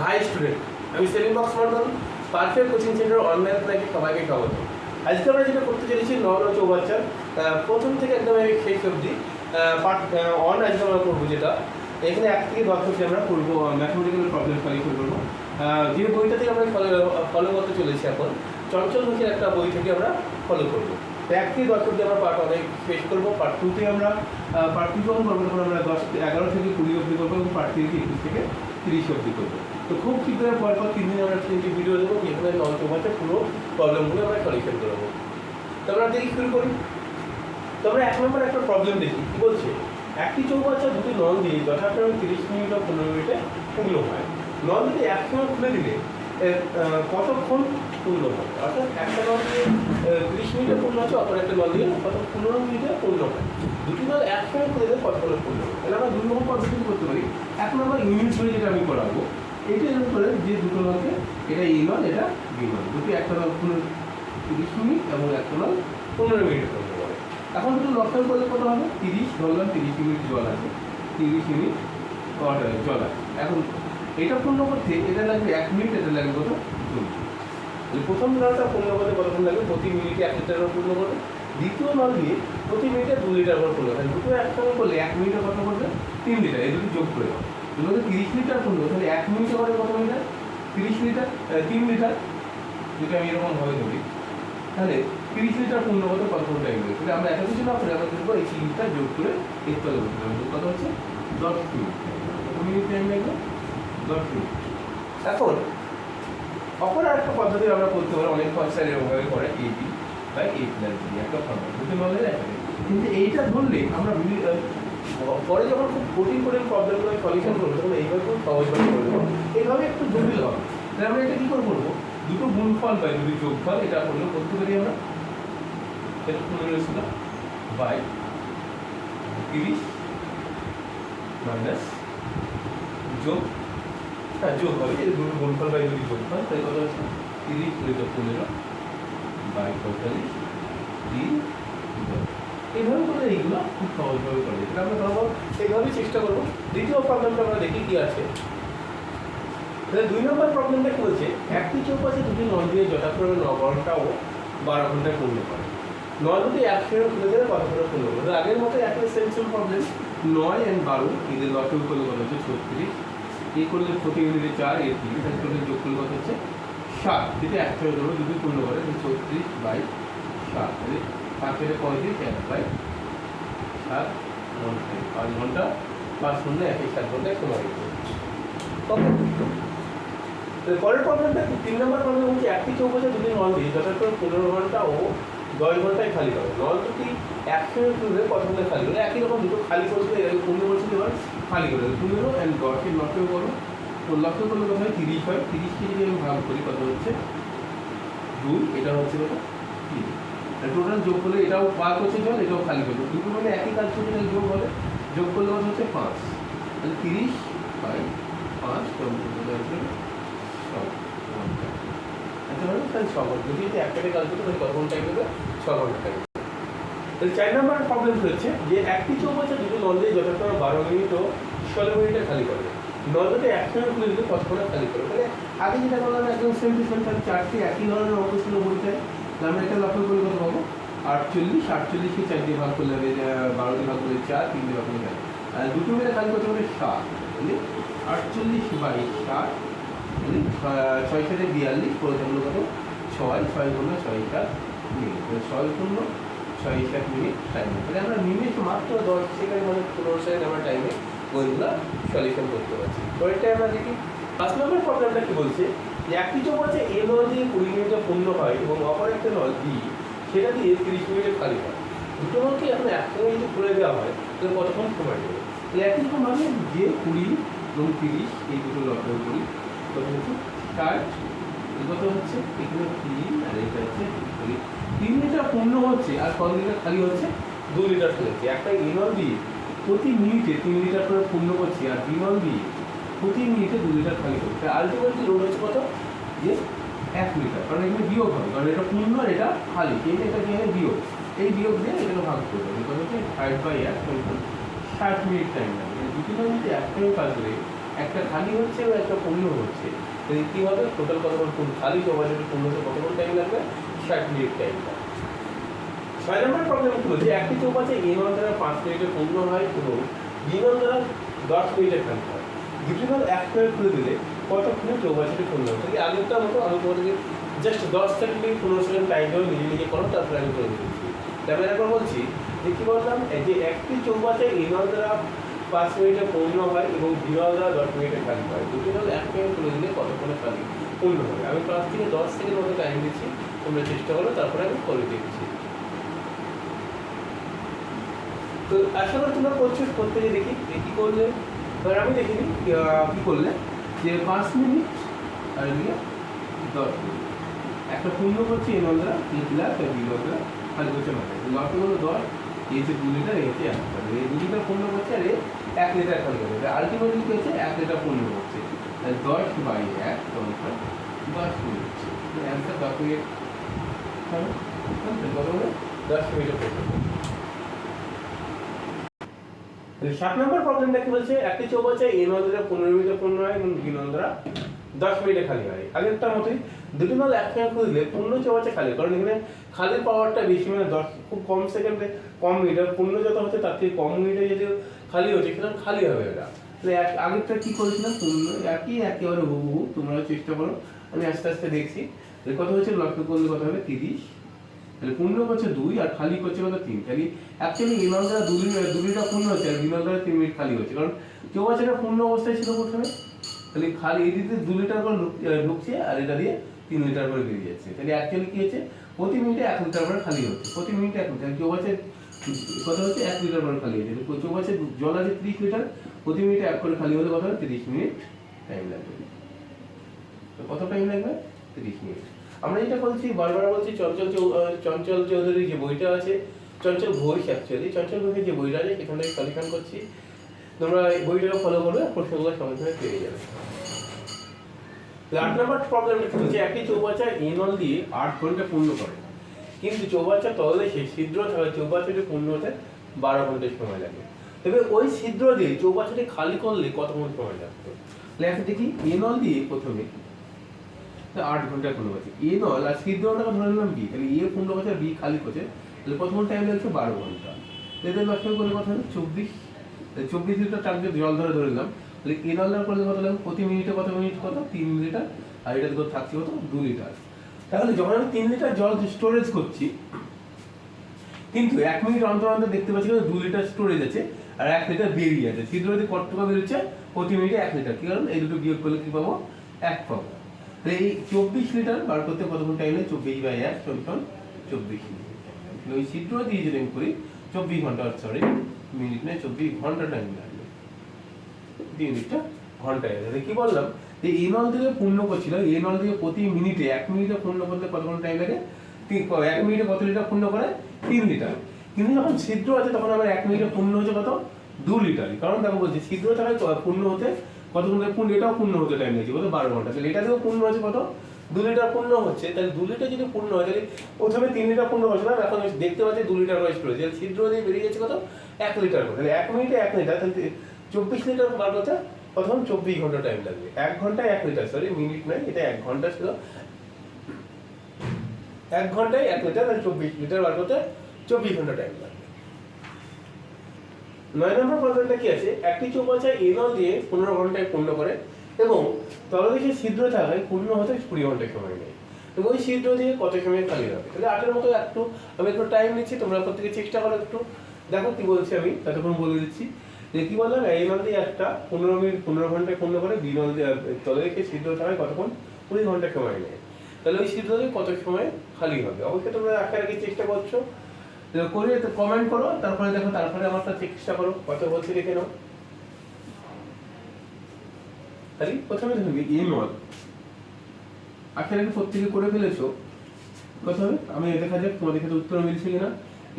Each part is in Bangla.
হাই স্টুডেন্ট, আমি Selim Baksh Mandal, perfect coaching centre online ক্লাসে সবাইকে স্বাগত। আজকে আমরা যেটা করতে চলেছি নন ও চৌবাচ্চার প্রথম থেকে একদম শেষ অবধি পার্ট অন আজকে আমরা করবো, যেটা এখানে 1 থেকে 10 অবধি আমরা করবো ম্যাথমেটিক্যাল প্রবলেম সলিউশন করবো। যে বইটা থেকে আমরা ফলো করতে চলেছি এখন চঞ্চল মুখের একটা বই থেকে আমরা ফলো করবো। 1 থেকে 10 অবধি আমরা পার্ট অনেক শেষ করবো। পার্ট 2 আমরা পার্ট 2 যখন করবো তখন আমরা 11 থেকে 20 অবধি করবো এবং পার্ট 3 থেকে 21 থেকে 30 অবধি করবো। তো খুব শীঘ্রই পর 3 দিন আমরা 3টি ভিডিও দেবো, যেখানে নন চৌবাচ্চার পুরো প্রবলেমগুলো আমরা সলিউশন করবো। তো আমরা দেখি শুরু করি। তো আমরা 1 নম্বর একটা প্রবলেম দেখি, কি বলছে, একটি চৌবাচ্চা দুটি নল দিয়ে যথাক্রমে 30 মিনিট ও 15 মিনিটে পূর্ণ হয়। নল যদি একসঙ্গে খুলে দিলে কতক্ষণ পূর্ণ হয়? অর্থাৎ একটা নল দিয়ে 30 মিনিটে পূর্ণ হচ্ছে, অপর একটা নল দিয়ে কত 15 মিনিটে পূর্ণ হয়। দুটি নল একসঙ্গে খুলে দিলে কতক্ষণ পূর্ণ হয়? তাহলে আমরা 2 নম্বর পদ্ধতি করতে পারি। 1 নম্বর ইউনিট ধরে যেটা আমি করাবো, এইটা এরকম করে যে দুটো নলকে, এটা এই নল, এটা বি নল, দুটি একটা নল 30 মিনিট এবং একটা নল 15 মিনিটে পূর্ণ হবে। এখন দুটো লক্ষণ করলে কত হবে? 30 ধরলাম, 30 মিনিট জল আছে, 30 মিনিট জল আছে। এখন এটা পূর্ণ করতে এটা লাগবে 1 মিনিট, এটা লাগবে কত? 2 মিনিট। প্রথম নলটা পূর্ণ করতে কতক্ষণ লাগবে? প্রতি মিনিটে 1 লিটার পূর্ণ করবে। দ্বিতীয় নল দিয়ে প্রতি মিনিটে 2 লিটার করে পূর্ণ হবে। দুটো একসঙ্গে করলে 1 মিনিটে কত করবে? 3 লিটার। এই দুটো যোগ করে হবে, দুটোতে 30 লিটার পূর্ণ, তাহলে 1 মিনিটে করে কত লিটার? 30 litre, 3 litre. যদি আমি এরকম ভাবে ধরি, তাহলে 30 লিটার পূর্ণ করতে কতক্ষণ টাইম লাগবে? তাহলে আমরা এত কিছু না করে আমরা দেখবো এই 3 লিটার যোগ করে এরপরে করতে হবে। কত হচ্ছে? 10 মিনিট। কত মিনিট টাইম লাগবে? 10 মিনিট। এখন অপর আরেকটা পদ্ধতি আমরা করতে পারি, অনেক স্যার এরকমভাবে করে, AB by A plus B, একটা ফর্মুলা, দুটো নলেজ একটা। কিন্তু এইটা ধরলে আমরা পরে যখন খুব কঠিন প্রবলেমগুলো সলিউশন করবো তখন এইভাবে খুব সহজভাবে করবো, এইভাবে একটু জটিল হবে। তাহলে আমরা এটা কী করে করবো? দুটো গুণফল বাই দুটি যোগফল, এটা করলেও করতে পারি আমরা। এটা 15 ছিল বাই 30 মাইনাস যোগ, যোগ হবে, এই দুটো গুণফল বাই দুটি যোগফল, তাই কত হচ্ছে? 30 × 15 বাই 45 3। এইভাবে করলে এইগুলো খুব সহজভাবে করে যেটা আমরা ধরবো, এইভাবেই চেষ্টা করবো। দ্বিতীয় প্রবলেমটা আমরা দেখি কি আছে। তাহলে 2 নম্বর প্রবলেমটা কি বলছে, একটি চৌপাশে দুটি নল দিয়ে যথাক্রমে 9 ঘন্টা ও 12 ঘন্টায় পূর্ণ করে। নল দুটি একসঙ্গে খুলে দিলে কতক্ষণে পূর্ণ করে? আগের মতো একটা সেন্সিবল প্রবলেম, 9 আর 12 এদের লসও করলে কত হচ্ছে? 36। এই করলে প্রতি মিনিটে 4, এর 3, তাহলে টোটাল যোগ করলে কত হচ্ছে? 7। যেটা একসঙ্গে ধরবো দুটি পূর্ণ করে, 36 বাই 7, তাহলে 7 থেকে 35 1 বাই 7 ঘন্টায় 5 ঘন্টা 5 শূন্য 7 ঘন্টায় সময় দিতে। পরের প্রবলেমটা 3 নম্বর প্রবলেম হচ্ছে, একটি চৌবাচ্চা দুটি নল দিয়ে যথাক্রমে 15 ঘন্টা ও 10 ঘন্টায় খালি হবে। নল দুটি একসঙ্গে খুলবে কতক্ষণে খালি হবে? একই রকম দুটো খালি করছিল, এর আগে 15 করছিল, এবার খালি করে দেবে। 15 and 10 এর লক্ষ্য করো, তো লক্ষ্য করলে কত হয়? 30 হয়। 30কে যদি আমি ভাগ করি কত হচ্ছে? 2, এটা হচ্ছে কত? 3। টোটাল যোগ করলে এটাও ভাগ করছে জল, এটাও খালি করবে, দুটো মানে একই কাজ করছে, তাহলে যোগ হবে, যোগ করলে কত হচ্ছে? 5। তাহলে 30 বাই 5 তাহলে 6 ঘন্টা। যদি একটাকে কাজ করতে তাহলে কত ঘন্টা টাইম দেবে? 6 ঘন্টা টাইম। তাহলে 4 নম্বর প্রবলেম হচ্ছে যে একটি চৌবাচ্চা দুটো নল দিয়ে যথাক্রমে 12 মিনিট ও 16 মিনিটে খালি করবে। নল দুটো একসঙ্গে খুলে দিলে কতক্ষণে খালি করবে? তাহলে আগে যেটা বললাম একদম সেম টু সেম, তাহলে 4টি একই ধরনের অঙ্ক ছিল বইটায়। আমরা এটা লক্ষ্য করে কত পাবো? 48। 48কে 4 দিয়ে ভাগ করলে হবে, 12 দিয়ে ভাগ করলে 4, 3 দিয়ে ভাগ করলে 4, আর দুটো মিলে খালি করতে হবে 7। তাহলে 48 বাই 7, 6 থেকে 42, প্রথমগুলো কত? 6, 6 গুণ 6 7 মিনিট, 6 গুণ 6 7 মিনিট টাইম। তাহলে আমরা মিনিট মাত্র 10 সেকেন্ড মানে 15 সেকেন্ড আমরা টাইমে বইগুলো সলিউশন করতে পারছি। পরেরটাই আমরা দেখি 5 নম্বর প্রবলেমটা কি বলছে, যে একটি চৌবাচ্চা এ নল দিয়ে 20 মিনিটে পূর্ণ হয় এবং অপর একটা নল বি সেটা দিয়ে 30 মিনিটে খালি হয়। দুটো নলকে এখন একসঙ্গে যদি খুলে দেওয়া হয় তাহলে কতক্ষণ সময় দেবে? একই রকমভাবে যে 20 এবং 30 এই দুটো লক্ষ্য করি, কত হচ্ছে? 60। কত হচ্ছে? এখানে 3 আর এটা হচ্ছে 3 লিটার পূর্ণ হচ্ছে, আর কত লিটার খালি হচ্ছে? 2 লিটার খালি হচ্ছে। একটা এ নল দিয়ে প্রতি মিনিটে 3 লিটার করে পূর্ণ করছে, আর বি নল দিয়ে প্রতি মিনিটে 2 লিটার খালি করছে। আলটিমেটলি লোড হচ্ছে কত? যে 1 লিটার, কারণ এখানে বিয়োগ হবে, কারণ এটা পূর্ণ আর এটা খালি, কিন্তু এটা কি হয়? বিয়োগ। এই বিয়োগ দিয়ে এটাকে ভাগ করতে হবে, কত হচ্ছে? 60/1 60 মিনিট টাইম লাগবে। দুটি নল যদি একসঙ্গে কাজ করে একটা খালি হচ্ছে এবং একটা পূর্ণ হচ্ছে, তাহলে কী হবে টোটাল কতক্ষণ পূর্ণ, খালি চৌবাচ্চাটি পূর্ণ হতে কতক্ষণ টাইম লাগবে, 60 মিনিট টাইম লাগবে। 6 নম্বর প্রবলেম কি বলছে, একটি চৌবাচ্চা A1 দ্বারা 5 মিনিটে পূর্ণ হয় এবং B1 দ্বারা 10 মিনিটে খালি হয়। দুটি নল এক মিনিট খুলে দিলে কতক্ষণে চৌবাচ্চাটি পূর্ণ হবে। তাহলে আগেরটার মতো আমি তোমাদেরকে জাস্ট 10 সেকেন্ড 15 সেকেন্ড টাইম ধরে নিজে নিজে করো, তারপরে আমি করে দিচ্ছি। তারপরে একবার বলছি যে কী বললাম, যে একটি চৌবাচ্চা A1 দ্বারা 5 মিনিটে পূর্ণ হয় এবং B1 দ্বারা 10 মিনিটে খালি হয়। দুটি নল এক মিনিট খুলে দিলে কতক্ষণে খালি পূর্ণ হবে। আমি 5 থেকে 10 সেকেন্ড মতো টাইম দিচ্ছি, তোমরা চেষ্টা করো, তারপরে আমি করে দিচ্ছি। তো আশা করি তোমরা করছো, প্রত্যেকে দেখি কী করলে। এবার আমি দেখিনি কী করলে, যে 5 মিনিট আর এদিকে 10 মিনিট একটা পূর্ণ করছি A1 দ্বারা, তিন গ্লাস আর B1 দ্বারা খালি করছে মানে লটে হলো 10, এই যে 2 লিটার, এই যে 1 লিটার, এই 2 লিটার পূর্ণ করছে আর 1 লিটার খালি করছে। আলটিমেটলি কী হচ্ছে, 1 লিটার পূর্ণ করছে, 10/1 সংখ্যা 10 মিনিট। অ্যান্সার 10 মিনিট হবে, কত হবে 10 মিনিটে পূর্ণ। 7 নম্বর প্রবলেমটা কি বলছে, একটি চৌবাচ্চা A1 দ্বারা 15 মিনিটে পূর্ণ হয় এবং B1 দ্বারা 10 মিনিটে খালি হয়। আগেরটার মতোই দুটি নল এক মিনিট করে দিলে পূর্ণ চৌবাচ্চা খালি, কারণ এখানে খালির পাওয়ারটা বেশি, মানে 10 খুব কম সেকেন্ডে কম মিনিট, পূর্ণ যত হচ্ছে তার থেকে কম মিনিটে যদি খালি হচ্ছে সেটা খালি হবে এটা। তাহলে আগেরটা কি করেছিলাম, পূর্ণ একেবারে হুবহু, তোমরা চেষ্টা করো, আমি আস্তে আস্তে দেখছি। কত হচ্ছে, লক্ষ্য করলে কত হবে 30, তাহলে পূর্ণ করছে 2 আর খালি করছে কত 3। তাহলে অ্যাকচুয়ালি A1 দ্বারা 2 লিটার পূর্ণ হচ্ছে আর B1 দ্বারা 3 মিনিট খালি হচ্ছে, কারণ চৌবাচ্চাটা পূর্ণ অবস্থায় ছিল প্রথমে। তাহলে খালি এই দিকে 2 লিটার করে ঢুকছে আর এটা দিয়ে 3 লিটার করে বেরিয়ে যাচ্ছে। তাহলে অ্যাকচুয়ালি কি হচ্ছে, প্রতি মিনিটে 1 লিটার করে খালি হচ্ছে, প্রতি মিনিটে 1 লিটার। চৌবাচ্চার কত হচ্ছে 1 লিটার করে খালি হচ্ছে, চৌবাচ্চার জল আছে 30 লিটার, প্রতি মিনিটে 1 করে খালি হলে কত হবে 30 মিনিট টাইম লাগবে। কত টাইম লাগবে, 30 মিনিট। আমরা যেটা বলছি, বারবার বলছি, চঞ্চল চৌধুরীর যে বইটা আছে, চঞ্চল ঘোষ, অ্যাকচুয়ালি চঞ্চল ঘোষের যে বইটা আছে সেখান থেকে সলিউশন করছি, তোমরা এই বইটাকে ফলো করবে, প্রশ্নগুলো সমাধানে পেয়ে যাবে। 8 নম্বর প্রবলেমটা কি বলছে, একটি চৌবাচ্চা A1 দিয়ে 8 ঘন্টা পূর্ণ করে, কিন্তু চৌবাচ্চার তলদেশে ছিদ্র থাকা চৌবাচ্চাটি পূর্ণ হতে 12 ঘন্টা সময় লাগে। তবে ওই ছিদ্র দিয়ে চৌবাচ্চাটি খালি করলে কতক্ষণ সময় লাগবে। লেখা দেখি, A1 দিয়ে প্রথমে 8 ঘন্টা পূর্ণ করছে, A1 আর ছিদ্রটাকে ধরে নিলাম B, তাহলে A পূর্ণ করছে আর B খালি করছে, তাহলে প্রথম টাইম লাগছে 12 ঘন্টা। এদের লক্ষ্য করে কথা হলো 24 লিটার টার্ম জল ধরে নিলাম, তাহলে A1 করলে কত লাগবে, প্রতি মিনিটে কত মিনিট, কত 3 লিটার, আর এটা থাকছে কত 2 লিটার। তাহলে যখন আমি 3 লিটার জল স্টোরেজ করছি, কিন্তু 1 মিনিট অন্তর অন্তর দেখতে পাচ্ছি 2 লিটার স্টোরেজ আছে আর 1 লিটার বেরিয়ে যাচ্ছে, ছিদ্র দিয়ে কতটুকু বেরোচ্ছে, প্রতি মিনিটে 1 লিটার। কি কারণ এই দুটো বিয়োগ করলে কি পাবো, 1 পাবো। তাহলে এই 24 লিটার বার করতে কতক্ষণ টাইম লাগে, 24/1 সমান 24 মিনিট। ওই ছিদ্র দিয়ে যদি আমি করি 24 ঘন্টা, সরি মিনিট নয় 24 ঘন্টা টাইম লাগবে, 2 মিনিটটা ঘন্টায়। তাহলে কি বললাম, যে A1 থেকে পূর্ণ করছিল, A1 থেকে প্রতি মিনিটে 1 মিনিটে পূর্ণ করতে কতক্ষণ টাইম লাগে, 1 মিনিটে কত লিটার পূর্ণ করে, 3 লিটার। কিন্তু যখন ছিদ্র আছে তখন আমার 1 মিনিটে পূর্ণ হচ্ছে কত, 2 লিটার। কারণ দেখো বলছি ছিদ্র থাকায় পূর্ণ হতে কতক্ষণ পূর্ণ, এটাও পূর্ণ হতে টাইম লাগছে কত, 12 ঘন্টা। তাহলে এটা থেকেও পূর্ণ হচ্ছে কত, 2 লিটার পূর্ণ হচ্ছে। তাহলে 2 লিটার যদি পূর্ণ হয়, তাহলে প্রথমে 3 লিটার পূর্ণ হচ্ছিল, এখন দেখতে পাচ্ছি 2 লিটার করে স্টোরেজ, তাহলে ছিদ্র দিয়ে বেরিয়ে যাচ্ছে কত, 1 লিটার করে। তাহলে 1 মিনিটে 1 লিটার, তাহলে 24 লিটার বার করতে প্রথম 24 ঘন্টা টাইম লাগবে। 1 ঘন্টায় 1 লিটার, সরি মিনিট নয়, এটা 1 ঘন্টা ছিল, 1 ঘন্টায় 1 লিটার, তাহলে 24 লিটার বার করতে 24 ঘন্টা টাইম লাগবে। 9 নম্বর প্রবলেমটা কি আছে, একটি চৌবাচ্চা A1 দিয়ে 15 ঘন্টায় পূর্ণ করে এবং তলদেশে ছিদ্র থাকায় পূর্ণ হতে 20 ঘন্টা সময় নেয়, এবং ওই ছিদ্র দিয়ে কত সময় খালি হবে। তাহলে 8 মতো আমি একটু টাইম নিচ্ছি, তোমরা প্রত্যেকে চেষ্টা করো, একটু দেখো কি বলছি, আমি ততক্ষণ বলে দিচ্ছি। যে কি বললাম, A1 দিয়ে একটা 15 ঘন্টায় পূর্ণ করে, B1 দিয়ে তলদেশে ছিদ্র থাকায় কতক্ষণ 20 ঘন্টা সময় নেয়। তাহলে ওই ছিদ্র দিয়ে কত সময় খালি হবে। অবশ্যই তোমরা আঁকার আগে চেষ্টা করছো, করে কমেন্ট করো, তারপরে দেখো, তারপরে আমারটা চেষ্টা করো, কত বলছি দেখে নাও। তাহলে প্রথমে দেখবি A1 আখের আগে প্রত্যেকে করে ফেলেছো, কত হবে আমি দেখা যাক তোমাদের ক্ষেত্রে উত্তর মিলছে কিনা।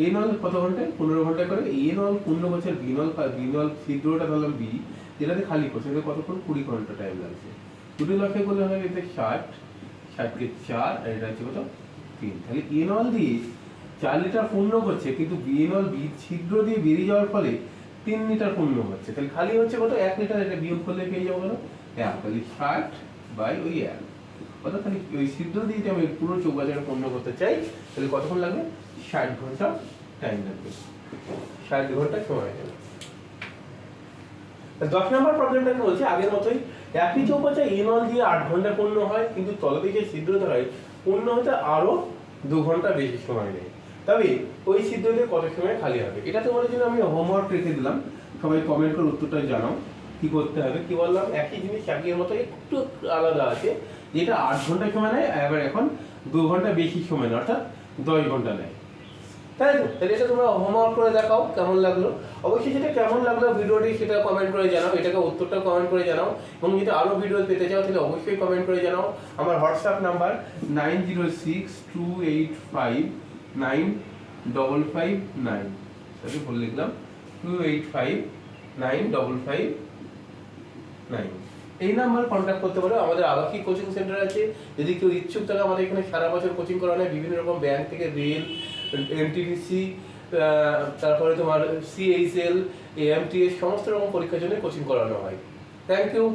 A1 কত ঘন্টায়, 15 ঘন্টায় করে। A1 পূর্ণ করছে, B1 ছিদ্রটা ধরলাম B, যেটাতে খালি করছে, কতক্ষণ 20 ঘন্টা টাইম লাগছে। দুটো লক্ষ্য করলে হবে এতে 60 কে 4 আর এটা হচ্ছে কত 3। তাহলে A1 দিয়ে 4 লিটার পূর্ণ করছে, কিন্তু B1 ছিদ্র দিয়ে বেরিয়ে যাওয়ার ফলে 3 লিটার পূর্ণ হচ্ছে, তাহলে খালি হচ্ছে কত 1 লিটার, এটা বিয়োগ করলে পেয়ে যাবো কত 1, তাহলে 60 বাই ওই 1, অর্থাৎ তাহলে ওই ছিদ্র দিয়ে যদি আমি পুরো চৌবাচ্চাটা পূর্ণ করতে চাই তাহলে কতক্ষণ লাগবে, 60 ঘন্টা টাইম লাগবে, 60 ঘন্টা সময় লাগবে। 10 নম্বর প্রবলেমটাকে বলছি আগের মতোই, একই চৌবাচ্চা নল দিয়ে 8 ঘন্টা পূর্ণ হয়, কিন্তু তলদিকে যে ছিদ্র হয় পূর্ণ হতে আরো 2 ঘন্টা বেশি সময় নেয়, তবে ওই ছিদ্র দিয়ে কত সময় খালি হবে। এটা তোমাদের জন্য আমি হোমওয়ার্ক রেখে দিলাম, সবাই কমেন্ট করে উত্তরটা জানাও কি করতে হবে। কি বললাম, একই জিনিস আগের মতো একটু আলাদা আছে, যেটা 8 ঘন্টা সময় নেয়, এবার এখন 2 ঘন্টা বেশি সময় নেয়, অর্থাৎ 10 ঘন্টা নেয়, তাই তো? তাহলে এটা তোমরা হোমওয়ার্ক করে দেখাও কেমন লাগলো। অবশ্যই যেটা কেমন লাগলো ভিডিওটি সেটা কমেন্ট করে জানাও, এটাকে উত্তরটা কমেন্ট করে জানাও, এবং যদি আরো ভিডিও পেতে চাও তাহলে অবশ্যই কমেন্ট করে জানাও। আমার হোয়াটসঅ্যাপ নাম্বার 9062859559, তাহলে বলে লিখলাম 28595559, এই নাম্বার কন্ট্যাক্ট করতে পারো। আমাদের আবাসিক কোচিং সেন্টার আছে, যদি কেউ ইচ্ছুক থাকে আমাদের এখানে সারা বছর কোচিং করানো হয়, বিভিন্ন রকম ব্যাংক থেকে রেল, এনটিপিসি, তারপরে তোমার সিএইচএল, এএমটিএস সমস্ত রকম পরীক্ষার জন্য কোচিং করানো হয়। Thank you.